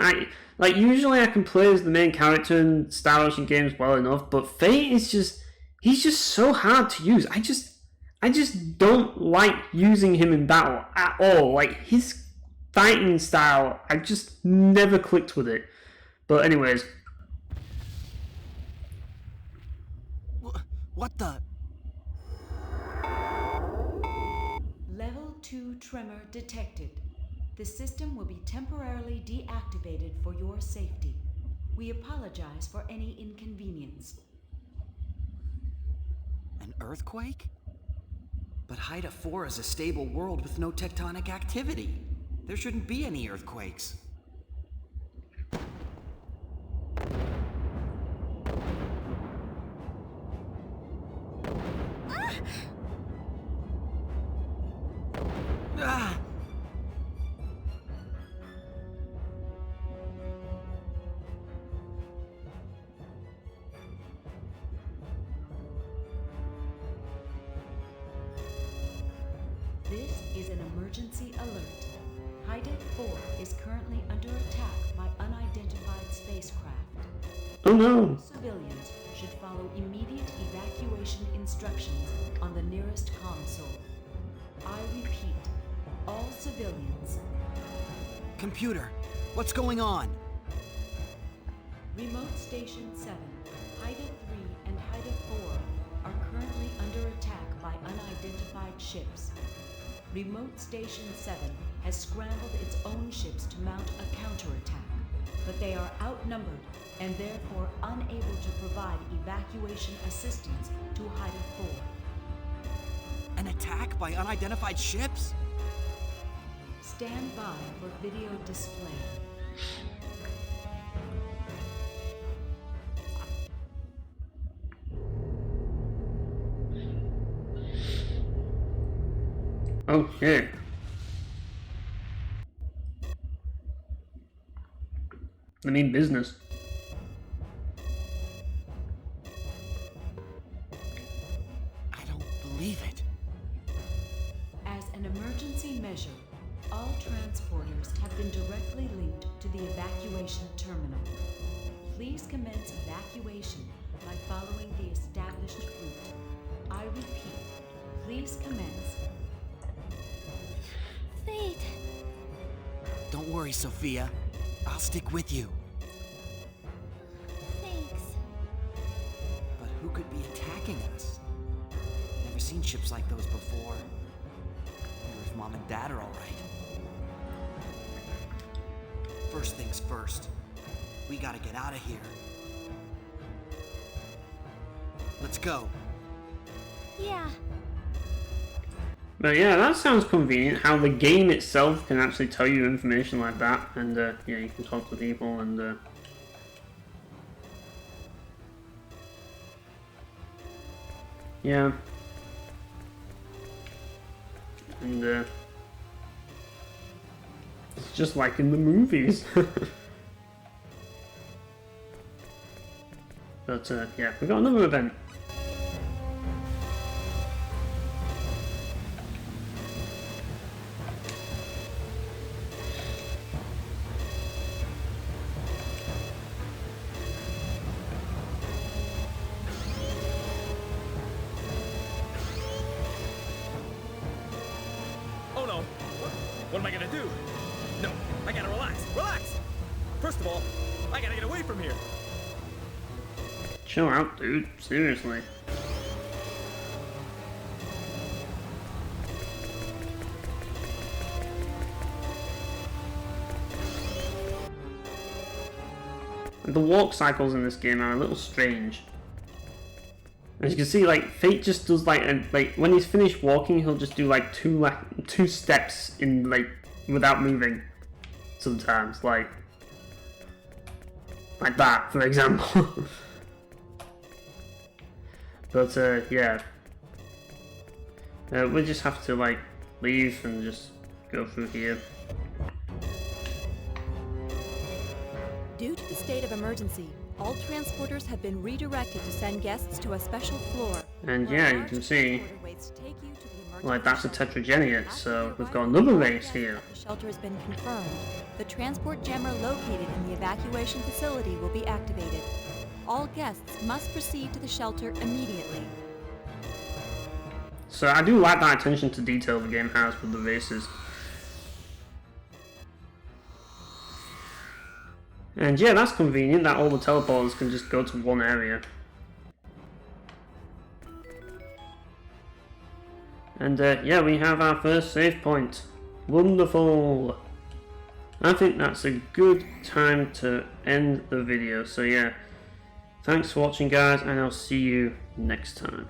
Like, usually I can play as the main character in Star Ocean games well enough, but Fate is just... He's just so hard to use. I just don't like using him in battle at all. Like, his fighting style, I just never clicked with it. But anyways... What the? Level 2 tremor detected. The system will be temporarily deactivated for your safety. We apologize for any inconvenience. An earthquake? But Haida 4 is a stable world with no tectonic activity. There shouldn't be any earthquakes. Ah! This is an emergency alert. Haida 4 is currently under attack by unidentified spacecraft. Oh no! Civilians should follow immediate evacuation instructions on the nearest console. I repeat, all civilians. Computer, what's going on? Remote Station 7, Haida 3 and Haida 4 are currently under attack by unidentified ships. Remote Station 7 has scrambled its own ships to mount a counterattack, but they are outnumbered and therefore unable to provide evacuation assistance to Haida 4. An attack by unidentified ships? Stand by for video display. Oh shit. I mean business. I don't believe it. As an emergency measure, all transporters have been directly linked to the evacuation terminal. Please commence evacuation by following the established route. I repeat, please commence. Fate. Don't worry, Sophia. I'll stick with you. Thanks. But who could be attacking us? Never seen ships like those before. Wonder if Mom and Dad are all right. First things first. We gotta get out of here. Let's go. Yeah. But yeah, that sounds convenient, how the game itself can actually tell you information like that, and yeah, you can talk to people, and yeah. And it's just like in the movies. But yeah, we got another event. Oh no! What am I gonna do? No, I gotta relax. Relax! First of all, I gotta get away from here. Chill out, dude. Seriously. The walk cycles in this game are a little strange. As you can see, like Fate just does like when he's finished walking, he'll just do like two steps in like without moving. Sometimes, like that, for example. But yeah, we just have to like leave and just go through here. Due to the state of emergency, all transporters have been redirected to send guests to a special floor. And where yeah, a you large can see. transporter waits to take you to the Like, that's a Tetrageniate, so we've got another race here. The shelter has been confirmed. The transport jammer located in the evacuation facility will be activated. All guests must proceed to the shelter immediately. So I do like that attention to detail the game has with the races. And yeah, that's convenient that all the teleporters can just go to one area. And yeah, we have our first save point. Wonderful! I think that's a good time to end the video. So yeah, thanks for watching guys, and I'll see you next time.